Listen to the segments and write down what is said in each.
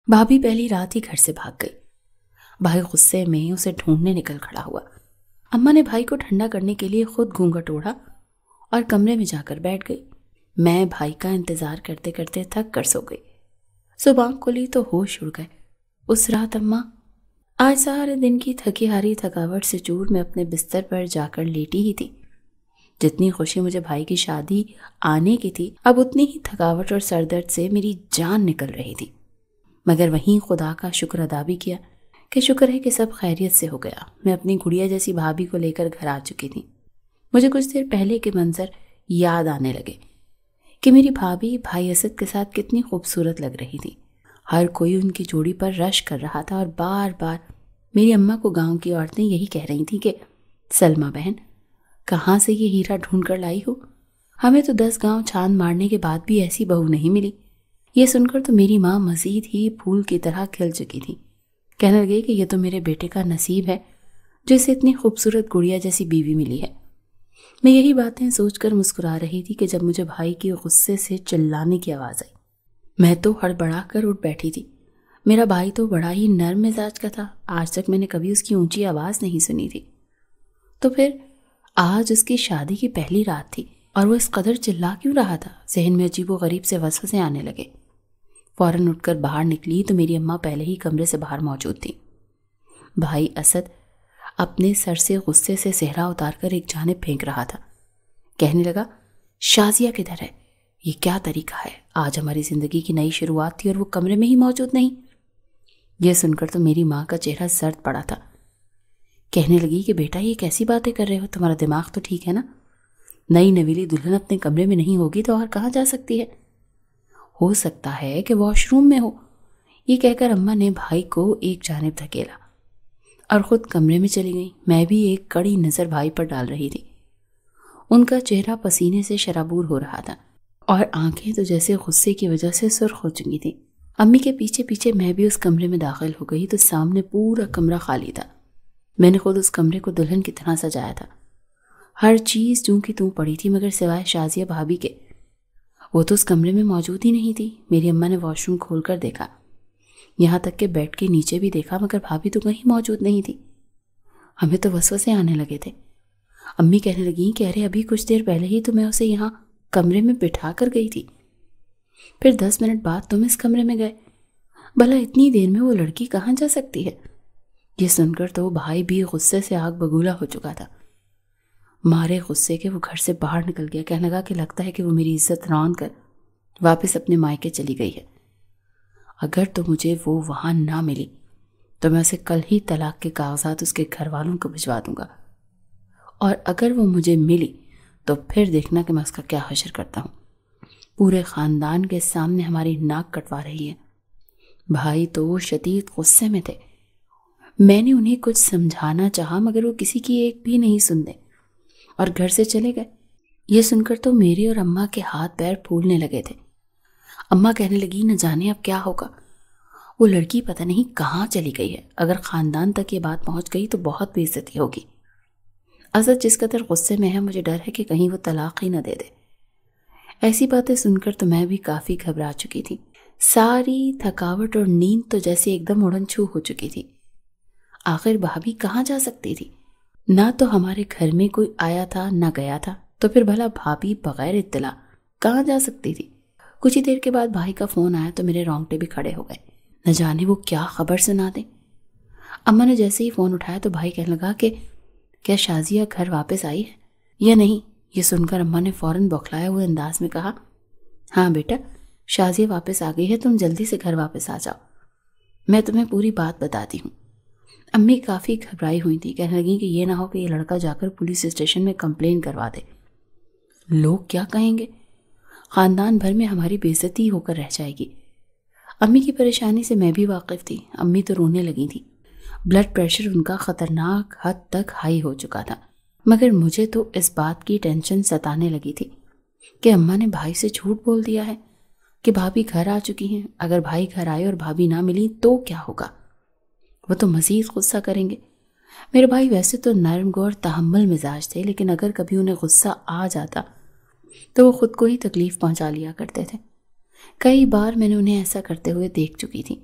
بھابھی پہلی رات ہی گھر سے بھاگ گئی۔ بھائی غصے میں اسے ڈھونڈنے نکل کھڑا ہوا۔ اماں نے بھائی کو ٹھنڈا کرنے کے لیے خود گھونگھٹ اوڑھا اور کمرے میں جا کر بیٹھ گئی۔ میں بھائی کا انتظار کرتے کرتے تھک کر سو گئی۔ صبح آنکھ کھلی تو ہوش اڑ گئے۔ اس رات اماں آج سارے دن کی تھکی ہاری تھکاوٹ سے چور میں اپنے بستر پر جا کر لیٹی ہی تھی۔ جتنی خوشی مجھے بھائی کی شادی آنے کی تھی، اب اتنی ہی تھکاوٹ اور سر درد سے میری جان نکل رہی تھی۔ مگر وہیں خدا کا شکر ادا بھی کیا کہ شکر ہے کہ سب خیریت سے ہو گیا۔ میں اپنی گڑیا جیسی بھابھی کو لے کر گھر آ چکی تھی۔ مجھے کچھ دیر پہلے کے منظر یاد آنے لگے کہ میری بھابھی بھائی اسد کے ساتھ کتنی خوبصورت لگ رہی تھی۔ ہر کوئی ان کی جوڑی پر رش کر رہا تھا اور بار بار میری اماں کو گاؤں کی عورتیں یہی کہہ رہی تھیں کہ سلمہ بہن کہاں سے یہ ہیرا ڈھونڈ کر لائی ہو؟ ہمیں تو 10 گاؤں چھان مارنے کے بعد بھی ایسی بہو نہیں ملی۔ یہ سن کر تو میری ماں مزید ہی پھول کی طرح کھل چکی تھی۔ کہنے لگے کہ یہ تو میرے بیٹے کا نصیب ہے جو اسے اتنی خوبصورت گڑیا جیسی بیوی ملی ہے۔ میں یہی باتیں سوچ کر مسکرا رہی تھی کہ جب مجھے بھائی کی غصے سے چلانے کی آواز آئی۔ میں تو ہڑبڑا کر اٹھ بیٹھی تھی۔ میرا بھائی تو بڑا ہی نرم مزاج کا تھا، آج تک میں نے کبھی اس کی اونچی آواز نہیں سنی تھی۔ تو پھر آج اس کی شادی کی پہلی رات تھی اور وہ اس قدر چلا کیوں رہا تھا؟ ذہن میں عجیب و غریب سے وسوسے آنے لگے۔ فوراً اٹھ کر باہر نکلی تو میری اماں پہلے ہی کمرے سے باہر موجود تھی۔ بھائی اسد اپنے سر سے غصے سے صحرا اتار کر ایک جانب پھینک رہا تھا۔ کہنے لگا شازیہ کدھر ہے؟ یہ کیا طریقہ ہے؟ آج ہماری زندگی کی نئی شروعات تھی اور وہ کمرے میں ہی موجود نہیں۔ یہ سن کر تو میری ماں کا چہرہ زرد پڑا تھا۔ کہنے لگی کہ بیٹا یہ کیسی باتیں کر رہے ہو؟ تمہارا دماغ تو ٹھیک ہے نا؟ نئی نویلی دلہن اپنے کمرے میں نہیں ہوگی تو اور کہاں جا سکتی ہے؟ ہو سکتا ہے کہ واش روم میں ہو۔ یہ کہہ کر اماں نے بھائی کو ایک جانب دھکیلا اور خود کمرے میں چلی گئی۔ میں بھی ایک کڑی نظر بھائی پر ڈال رہی تھی۔ ان کا چہرہ پسینے سے شرابور ہو رہا تھا اور آنکھیں تو جیسے غصے کی وجہ سے سرخ ہو چکی تھیں۔ امی کے پیچھے پیچھے میں بھی اس کمرے میں داخل ہو گئی تو سامنے پورا کمرہ خالی تھا۔ میں نے خود اس کمرے کو دلہن کی طرح سجایا تھا۔ ہر چیز جوں کی توں پڑی تھی مگر سوائے شازیہ بھابھی کے۔ وہ تو اس کمرے میں موجود ہی نہیں تھی۔ میری اماں نے واش روم کھول کر دیکھا، یہاں تک کہ بیڈ کے نیچے بھی دیکھا مگر بھابھی تو کہیں موجود نہیں تھی۔ ہمیں تو وسوسے آنے لگے تھے۔ امی کہنے لگیں کہ ارے ابھی کچھ دیر پہلے ہی تو میں اسے یہاں کمرے میں بٹھا کر گئی تھی، پھر 10 منٹ بعد تم اس کمرے میں گئے۔ بھلا اتنی دیر میں وہ لڑکی کہاں جا سکتی ہے؟ یہ سن کر تو بھائی بھی غصے سے آگ بگولا ہو چکا تھا۔ مارے غصے کے وہ گھر سے باہر نکل گیا۔ کہنے لگا کہ لگتا ہے کہ وہ میری عزت رون کر واپس اپنے مائکے چلی گئی ہے۔ اگر تو مجھے وہ وہاں نہ ملی تو میں اسے کل ہی طلاق کے کاغذات اس کے گھر والوں کو بھجوا دوں گا، اور اگر وہ مجھے ملی تو پھر دیکھنا کہ میں اس کا کیا حشر کرتا ہوں۔ پورے خاندان کے سامنے ہماری ناک کٹوا رہی ہے۔ بھائی تو شدید غصے میں تھے۔ میں نے انہیں کچھ سمجھانا چاہا مگر وہ کسی کی ایک بھی نہیں سنتے اور گھر سے چلے گئے۔ یہ سن کر تو میرے اور اماں کے ہاتھ پیر پھولنے لگے تھے۔ اماں کہنے لگی نہ جانے اب کیا ہوگا، وہ لڑکی پتہ نہیں کہاں چلی گئی ہے۔ اگر خاندان تک یہ بات پہنچ گئی تو بہت بے عزتی ہوگی۔ اسد جس قدر غصے میں ہے مجھے ڈر ہے کہ کہیں وہ طلاق ہی نہ دے دے۔ ایسی باتیں سن کر تو میں بھی کافی گھبرا چکی تھی۔ ساری تھکاوٹ اور نیند تو جیسے ایک دم اڑن چھو ہو چکی تھی۔ آخر بھابھی کہاں جا سکتی تھی؟ نہ تو ہمارے گھر میں کوئی آیا تھا نہ گیا تھا، تو پھر بھلا بھابھی بغیر اطلاع کہاں جا سکتی تھی؟ کچھ ہی دیر کے بعد بھائی کا فون آیا تو میرے رونگٹے بھی کھڑے ہو گئے۔ نہ جانے وہ کیا خبر سنا دیں۔ اماں نے جیسے ہی فون اٹھایا تو بھائی کہنے لگا کہ کیا شازیہ گھر واپس آئی ہے یا نہیں؟ یہ سن کر اماں نے فوراً بوکھلائے ہوئے انداز میں کہا ہاں بیٹا شازیہ واپس آ گئی ہے، تم جلدی سے گھر واپس آ جاؤ، میں تمہیں پوری بات بتاتی ہوں۔ امی کافی گھبرائی ہوئی تھی، کہنے لگیں کہ یہ نہ ہو کہ یہ لڑکا جا کر پولیس اسٹیشن میں کمپلین کروا دے۔ لوگ کیا کہیں گے؟ خاندان بھر میں ہماری بے عزتی ہو کر رہ جائے گی۔ امی کی پریشانی سے میں بھی واقف تھی۔ امی تو رونے لگی تھی۔ بلڈ پریشر ان کا خطرناک حد تک ہائی ہو چکا تھا، مگر مجھے تو اس بات کی ٹینشن ستانے لگی تھی کہ اماں نے بھائی سے جھوٹ بول دیا ہے کہ بھابھی گھر آ چکی ہیں۔ اگر بھائی گھر آئے اور بھابھی نہ ملی تو کیا ہوگا؟ وہ تو مزید غصہ کریں گے۔ میرے بھائی ویسے تو نرم گو اور تحمل مزاج تھے، لیکن اگر کبھی انہیں غصہ آ جاتا تو وہ خود کو ہی تکلیف پہنچا لیا کرتے تھے۔ کئی بار میں نے انہیں ایسا کرتے ہوئے دیکھ چکی تھی۔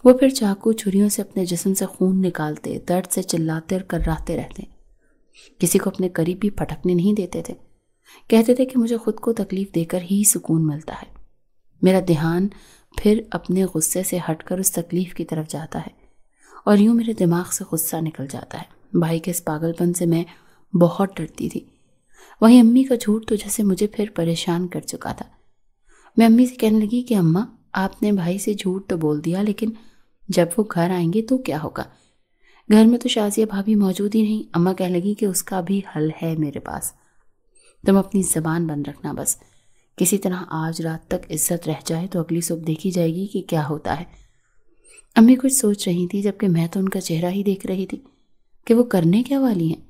وہ پھر چاقو چھریوں سے اپنے جسم سے خون نکالتے، درد سے چلاتے اور کرراتے رہتے، کسی کو اپنے قریب بھی پھٹکنے نہیں دیتے تھے۔ کہتے تھے کہ مجھے خود کو تکلیف دے کر ہی سکون ملتا ہے۔ میرا دھیان پھر اپنے غصے سے ہٹ کر اس تکلیف کی طرف جاتا ہے اور یوں میرے دماغ سے غصہ نکل جاتا ہے۔ بھائی کے اس پاگل پن سے میں بہت ڈرتی تھی۔ وہیں امی کا جھوٹ تو جیسے مجھے پھر پریشان کر چکا تھا۔ میں امی سے کہنے لگی کہ اماں، آپ نے بھائی سے جھوٹ تو بول دیا، لیکن جب وہ گھر آئیں گے تو کیا ہوگا؟ گھر میں تو شازیہ بھابھی موجود ہی نہیں۔ اماں کہنے لگی کہ اس کا بھی حل ہے میرے پاس، تم اپنی زبان بند رکھنا بس۔ کسی طرح آج رات تک عزت رہ جائے تو اگلی صبح دیکھی جائے گی کہ کیا ہوتا ہے۔ امی کچھ سوچ رہی تھی، جبکہ میں تو ان کا چہرہ ہی دیکھ رہی تھی کہ وہ کرنے کیا والی ہیں۔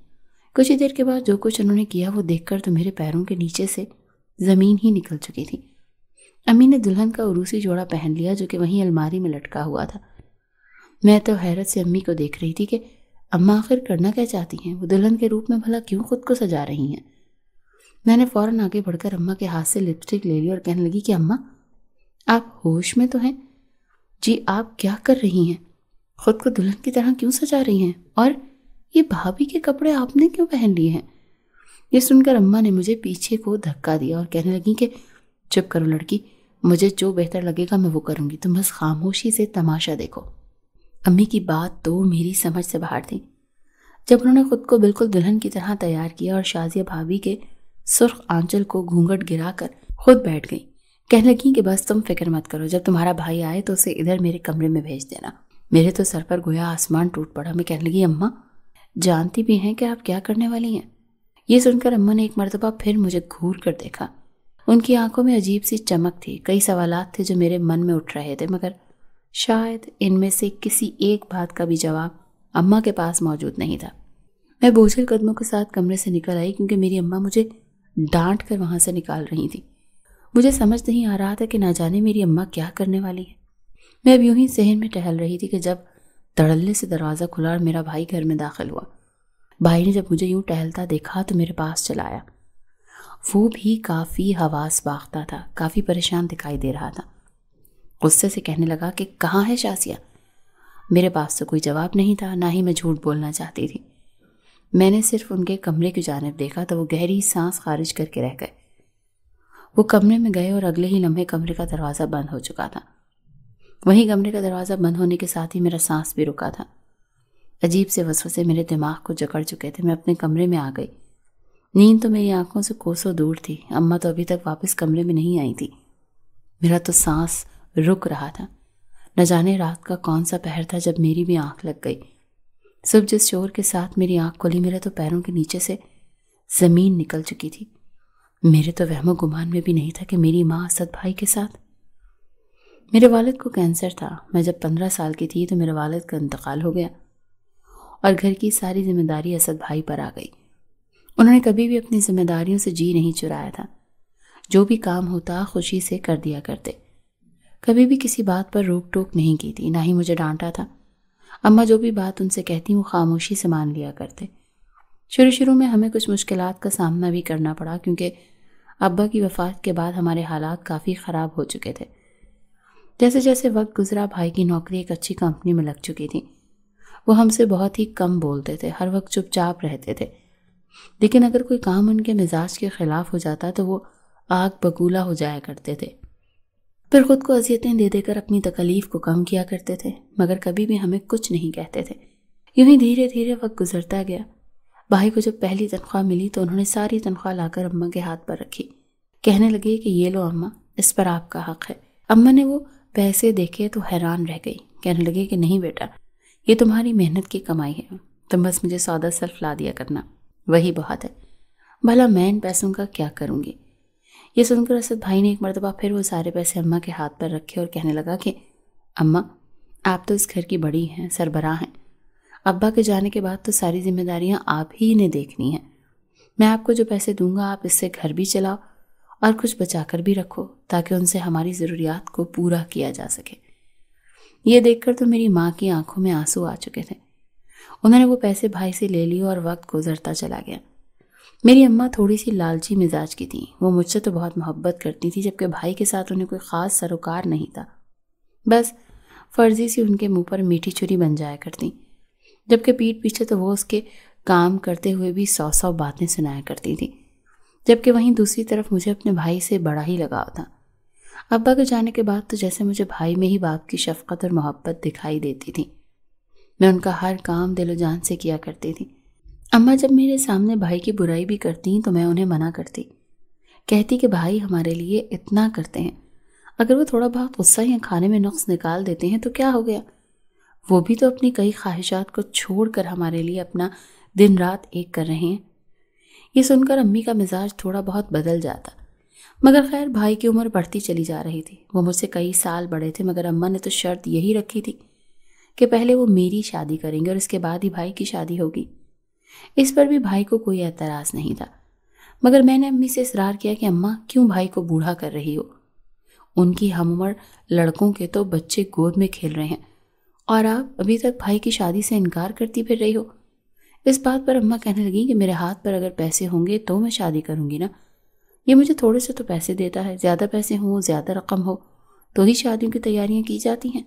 کچھ ہی دیر کے بعد جو کچھ انہوں نے کیا وہ دیکھ کر تو میرے پیروں کے نیچے سے زمین ہی نکل چکی تھی۔ امی نے دلہن کا عروسی جوڑا پہن لیا جو کہ وہیں الماری میں لٹکا ہوا تھا۔ میں تو حیرت سے امی کو دیکھ رہی تھی کہ اماں آخر کرنا کیا چاہتی ہیں؟ وہ دلہن کے روپ میں بھلا کیوں خود کو سجا رہی ہیں؟ میں نے فوراً آگے بڑھ کر اماں کے ہاتھ سے لپسٹک لے لی اور کہنے لگی کہ اماں، آپ ہوش میں تو ہیں؟ جی، آپ کیا کر رہی ہیں؟ خود کو دلہن کی طرح کیوں سجا رہی ہیں؟ اور یہ بھابھی کے کپڑے آپ نے کیوں پہن لیے ہیں؟ یہ سن کر اماں نے مجھے پیچھے کو دھکا دیا اور کہنے لگی کہ چپ کرو لڑکی، مجھے جو بہتر لگے گا میں وہ کروں گی، تم بس خاموشی سے تماشا دیکھو۔ امی کی بات تو میری سمجھ سے باہر تھی۔ جب انہوں نے خود کو بالکل دلہن کی طرح تیار کیا اور شازیہ بھابھی کے سرخ آنچل کو گھونگھٹ گرا کر خود بیٹھ گئی، کہنے لگی کہ بس تم فکر مت کرو، جب تمہارا بھائی آئے تو اسے ادھر میرے کمرے میں بھیج دینا۔ میرے تو سر پر گویا آسمان ٹوٹ پڑا۔ میں کہنے لگی اماں، جانتی بھی ہیں کہ آپ کیا کرنے والی ہیں؟ یہ سن کر اماں نے ایک مرتبہ پھر مجھے گھور کر دیکھا۔ ان کی آنکھوں میں عجیب سی چمک تھی۔ کئی سوالات تھے جو میرے من میں اٹھ رہے تھے، مگر شاید ان میں سے کسی ایک بات کا بھی جواب اماں کے پاس موجود نہیں تھا۔ میں بوجھل قدموں کے ساتھ کمرے سے نکل آئی کیونکہ میری اماں مجھے ڈانٹ کر وہاں سے نکال رہی تھی۔ مجھے سمجھ نہیں آ رہا تھا کہ نہ جانے میری اماں کیا کرنے والی ہے۔ میں اب یوں ہی صحن میں ٹہل رہی تھی کہ جب دھڑلے سے دروازہ کھلا اور میرا بھائی گھر میں داخل ہوا۔ بھائی نے جب مجھے یوں ٹہلتا دیکھا تو میرے پاس چلا آیا۔ وہ بھی کافی حواس باختہ تھا، کافی پریشان دکھائی دے رہا تھا۔ غصے سے کہنے لگا کہ کہاں ہے شازیہ؟ میرے پاس تو کوئی جواب نہیں تھا، نہ ہی میں جھوٹ بولنا چاہتی تھی۔ میں نے صرف ان کے کمرے کی جانب دیکھا تو وہ گہری سانس خارج کر کے رہ گئے۔ وہ کمرے میں گئے اور اگلے ہی لمحے کمرے کا دروازہ بند ہو چکا تھا۔ وہیں کمرے کا دروازہ بند ہونے کے ساتھ ہی میرا سانس بھی رکا تھا۔ عجیب سے وسوسے میرے دماغ کو جکڑ چکے تھے۔ میں اپنے کمرے میں آ گئی۔ نیند تو میری آنکھوں سے کوسوں دور تھی۔ اماں تو ابھی تک واپس کمرے میں نہیں آئی تھی۔ میرا تو سانس رک رہا تھا۔ نہ جانے رات کا کون سا پہر تھا جب میری بھی آنکھ لگ گئی۔ صبح جس شور کے ساتھ میری آنکھ کھلی، میرے تو پیروں کے نیچے سے زمین نکل چکی تھی۔ میرے تو وہم و گمان میں بھی نہیں تھا کہ میری ماں اسد بھائی کے ساتھ۔ میرے والد کو کینسر تھا۔ میں جب 15 سال کی تھی تو میرے والد کا انتقال ہو گیا اور گھر کی ساری ذمہ داری اسد بھائی پر آ گئی۔ انہوں نے کبھی بھی اپنی ذمہ داریوں سے جی نہیں چرایا تھا۔ جو بھی کام ہوتا خوشی سے کر دیا کرتے، کبھی بھی کسی بات پر روک ٹوک نہیں کی تھی، نہ ہی مجھے ڈانٹا تھا۔ اماں جو بھی بات ان سے کہتی وہ خاموشی سے مان لیا کرتے۔ شروع میں ہمیں کچھ مشکلات کا سامنا بھی کرنا پڑا کیونکہ ابا کی وفات کے بعد ہمارے حالات کافی خراب ہو چکے تھے۔ جیسے جیسے وقت گزرا بھائی کی نوکری ایک اچھی کمپنی میں لگ چکی تھی۔ وہ ہم سے بہت ہی کم بولتے تھے، ہر وقت چپ چاپ رہتے تھے، لیکن اگر کوئی کام ان کے مزاج کے خلاف ہو جاتا تو وہ آگ بگولا ہو جایا کرتے تھے۔ پھر خود کو اذیتیں دے دے کر اپنی تکلیف کو کم کیا کرتے تھے، مگر کبھی بھی ہمیں کچھ نہیں کہتے تھے۔ یوں ہی دھیرے دھیرے وقت گزرتا گیا۔ بھائی کو جب پہلی تنخواہ ملی تو انہوں نے ساری تنخواہ لا کر اماں کے ہاتھ پر رکھی۔ کہنے لگے کہ یہ لو اماں، اس پر آپ کا حق ہے۔ اماں نے وہ پیسے دیکھے تو حیران رہ گئی۔ کہنے لگے کہ نہیں بیٹا، یہ تمہاری محنت کی کمائی ہے، تم بس مجھے سودا سلف لا دیا کرنا، وہی بہت ہے۔ بھلا میں ان پیسوں کا کیا کروں گی؟ یہ سن کر اسد بھائی نے ایک مرتبہ پھر وہ سارے پیسے اماں کے ہاتھ پر رکھے اور کہنے لگا کہ اماں، آپ تو اس گھر کی بڑی ہیں، سربراہ ہیں۔ ابا کے جانے کے بعد تو ساری ذمہ داریاں آپ ہی نے دیکھنی ہیں۔ میں آپ کو جو پیسے دوں گا آپ اس سے گھر بھی چلاؤ اور کچھ بچا کر بھی رکھو تاکہ ان سے ہماری ضروریات کو پورا کیا جا سکے۔ یہ دیکھ کر تو میری ماں کی آنکھوں میں آنسو آ چکے تھے۔ انہوں نے وہ پیسے بھائی سے لے لیے اور وقت گزرتا چلا گیا۔ میری اماں تھوڑی سی لالچی مزاج کی تھیں۔ وہ مجھ سے تو بہت محبت کرتی تھی، جبکہ بھائی کے ساتھ انہیں کوئی خاص سروکار نہیں تھا۔ بس فرضی سی ان کے منہ پر میٹھی چھری بن جایا کرتی، جبکہ پیٹھ پیچھے تو وہ اس کے کام کرتے ہوئے بھی 100 باتیں سنایا کرتی تھی، جبکہ وہیں دوسری طرف مجھے اپنے بھائی سے بڑا ہی لگاؤ تھا۔ ابا کے جانے کے بعد تو جیسے مجھے بھائی میں ہی باپ کی شفقت اور محبت دکھائی دیتی تھی۔ میں ان کا ہر کام دل و جان سے کیا کرتی تھی۔ اماں جب میرے سامنے بھائی کی برائی بھی کرتی تو میں انہیں منع کرتی، کہتی کہ بھائی ہمارے لیے اتنا کرتے ہیں، اگر وہ تھوڑا بہت غصہ یا کھانے میں نقص نکال دیتے ہیں تو کیا ہو گیا؟ وہ بھی تو اپنی کئی خواہشات کو چھوڑ کر ہمارے لیے اپنا دن رات ایک کر رہے ہیں۔ یہ سن کر امی کا مزاج تھوڑا بہت بدل جاتا، مگر خیر بھائی کی عمر بڑھتی چلی جا رہی تھی۔ وہ مجھ سے کئی سال بڑے تھے، مگر اماں نے تو شرط یہی رکھی تھی کہ پہلے وہ میری شادی کریں گے اور اس کے بعد ہی بھائی کی شادی ہوگی۔ اس پر بھی بھائی کو کوئی اعتراض نہیں تھا، مگر میں نے امی سے اصرار کیا کہ اماں کیوں بھائی کو بوڑھا کر رہی ہو؟ ان کی ہم عمر لڑکوں کے تو بچے گود میں کھیل رہے ہیں اور آپ ابھی تک بھائی کی شادی سے انکار کرتی پھر رہی ہو۔ اس بات پر اماں کہنے لگیں کہ میرے ہاتھ پر اگر پیسے ہوں گے تو میں شادی کروں گی نا، یہ مجھے تھوڑے سے تو پیسے دیتا ہے، زیادہ پیسے ہوں، زیادہ رقم ہو تو ہی شادیوں کی تیاریاں کی جاتی ہیں۔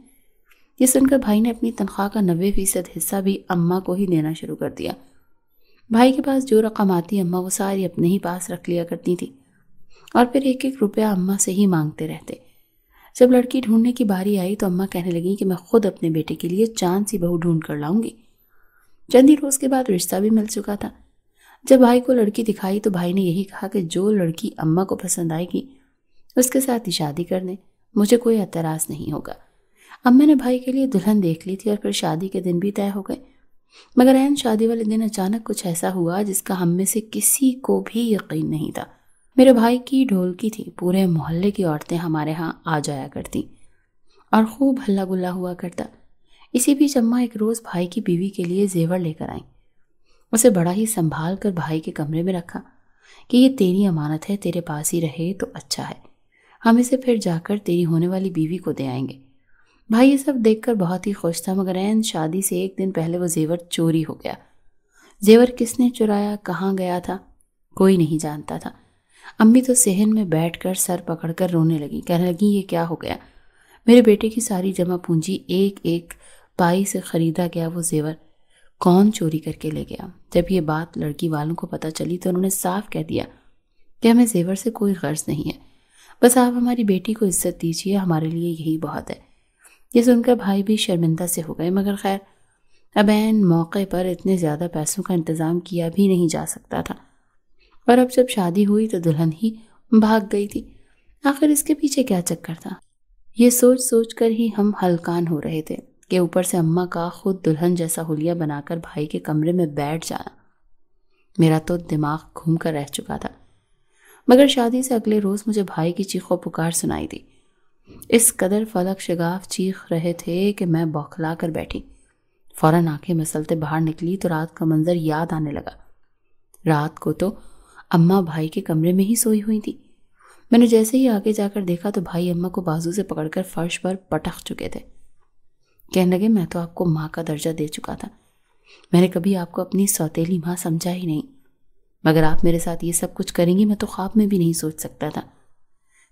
یہ سن کر بھائی نے اپنی تنخواہ کا 90% حصہ بھی اماں کو ہی دینا شروع کر دیا۔ بھائی کے پاس جو رقم آتی اماں وہ ساری اپنے ہی پاس رکھ لیا کرتی تھی اور پھر 1-1 روپیہ اماں سے ہی مانگتے رہتے۔ جب لڑکی ڈھونڈنے کی باری آئی تو اماں کہنے لگیں کہ میں خود اپنے بیٹے کے لیے چاند سی بہو ڈھونڈ کر لاؤں گی۔ چند ہی روز کے بعد رشتہ بھی مل چکا تھا۔ جب بھائی کو لڑکی دکھائی تو بھائی نے یہی کہا کہ جو لڑکی اماں کو پسند آئے گی اس کے ساتھ ہی شادی کر دیں، مجھے کوئی اعتراض نہیں ہوگا۔ اماں نے بھائی کے لیے دلہن دیکھ لی تھی اور پھر شادی کے دن بھی طے ہو گئے، مگر عین شادی والے دن اچانک کچھ ایسا ہوا جس کا ہم میں سے کسی کو بھی یقین نہیں تھا۔ میرے بھائی کی ڈھولکی تھی، پورے محلے کی عورتیں ہمارے ہاں آ جایا کرتی اور خوب ہلا گلا ہوا کرتا۔ اسی بیچ اماں ایک روز بھائی کی بیوی کے لیے زیور لے کر آئیں، اسے بڑا ہی سنبھال کر بھائی کے کمرے میں رکھا کہ یہ تیری امانت ہے، تیرے پاس ہی رہے تو اچھا ہے، ہم اسے پھر جا کر تیری ہونے والی بیوی کو دے آئیں گے۔ بھائی یہ سب دیکھ کر بہت ہی خوش تھا، مگر عین شادی سے 1 دن پہلے وہ زیور چوری ہو گیا۔ زیور کس نے چرایا، کہاں گیا تھا، کوئی نہیں جانتا تھا۔ امی تو صحن میں بیٹھ کر سر پکڑ کر رونے لگی، کہنے لگی یہ کیا ہو گیا؟ میرے بیٹے کی ساری جمع پونجی 1-1 پائی سے خریدا گیا وہ زیور کون چوری کر کے لے گیا؟ جب یہ بات لڑکی والوں کو پتہ چلی تو انہوں نے صاف کہہ دیا کہ ہمیں زیور سے کوئی غرض نہیں ہے، بس آپ ہماری بیٹی کو عزت دیجیے، ہمارے لیے یہی بہت ہے۔ یہ سن کر بھائی بھی شرمندہ سے ہو گئے، مگر خیر اب عین موقع پر اتنے زیادہ پیسوں کا انتظام کیا بھی نہیں جا سکتا تھا، اور اب جب شادی ہوئی تو دلہن ہی بھاگ گئی تھی، آخر اس کے پیچھے کیا چکر تھا؟ یہ سوچ سوچ کر ہی ہم ہلکان ہو رہے تھے کہ اوپر سے اماں کا خود دلہن جیسا حلیہ بنا کر بھائی کے کمرے میں بیٹھ جانا، میرا تو دماغ گھوم کر رہ چکا تھا۔ مگر شادی سے اگلے روز مجھے بھائی کی چیخ و پکار سنائی دی، اس قدر فلک شگاف چیخ رہے تھے کہ میں بوکھلا کر بیٹھی، فوراً آنکھیں مسلتے باہر نکلی تو رات کا منظر یاد آنے لگا۔ رات کو تو اماں بھائی کے کمرے میں ہی سوئی ہوئی تھی۔ میں نے جیسے ہی آگے جا کر دیکھا تو بھائی اماں کو بازو سے پکڑ کر فرش پر پٹخ چکے تھے، کہنے لگے میں تو آپ کو ماں کا درجہ دے چکا تھا، میں نے کبھی آپ کو اپنی سوتیلی ماں سمجھا ہی نہیں، مگر آپ میرے ساتھ یہ سب کچھ کریں گی میں تو خواب میں بھی نہیں سوچ سکتا تھا۔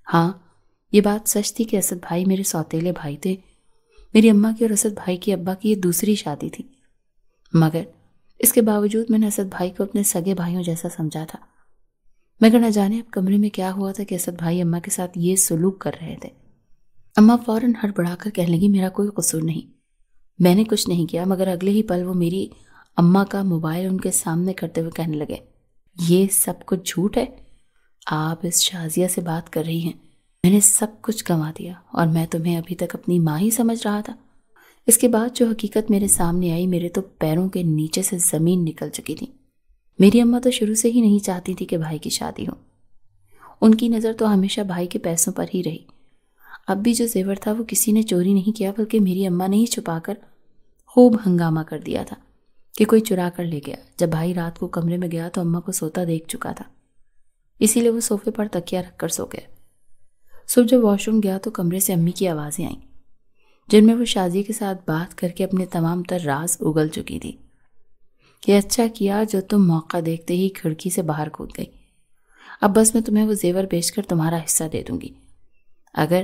ہاں یہ بات سچ تھی کہ اسد بھائی میرے سوتیلے بھائی تھے، میری اماں کی اور اسد بھائی کی ابا کی یہ دوسری شادی تھی، مگر اس کے باوجود میں نے اسد بھائی کو اپنے سگے بھائیوں جیسا سمجھا تھا۔ مگر نہ جانے اب کمرے میں کیا ہوا تھا کہ اسد بھائی اماں کے ساتھ یہ سلوک کر رہے تھے۔ اماں فوراً ہڑبڑا کر کہنے لگی میرا کوئی قصور نہیں، میں نے کچھ نہیں کیا، مگر اگلے ہی پل وہ میری اماں کا موبائل ان کے سامنے کرتے ہوئے کہنے لگے یہ سب کچھ جھوٹ ہے، آپ اس شازیہ سے بات کر رہی ہیں، میں نے سب کچھ گنوا دیا اور میں تمہیں ابھی تک اپنی ماں ہی سمجھ رہا تھا۔ اس کے بعد جو حقیقت میرے سامنے آئی میرے تو پیروں کے نیچے سے زمین نکل چکی تھی۔ میری اماں تو شروع سے ہی نہیں چاہتی تھی کہ بھائی کی شادی ہو، ان کی نظر تو ہمیشہ بھائی کے پیسوں پر ہی رہی۔ اب بھی جو زیور تھا وہ کسی نے چوری نہیں کیا، بلکہ میری اماں نے ہی چھپا کر خوب ہنگامہ کر دیا تھا کہ کوئی چرا کر لے گیا۔ جب بھائی رات کو کمرے میں گیا تو اماں کو سوتا دیکھ چکا تھا، اسی لیے وہ صوفے پر تکیہ رکھ کر سو گئے۔ صبح جب واش روم گیا تو کمرے سے امی کی آوازیں آئیں، جن میں وہ شازیہ کے ساتھ بات کر کے اپنے تمام تر راز اگل چکی تھی کہ اچھا کیا جو تم موقع دیکھتے ہی کھڑکی سے باہر کود گئی، اب بس میں تمہیں وہ زیور بیچ کر تمہارا حصہ دے دوں گی، اگر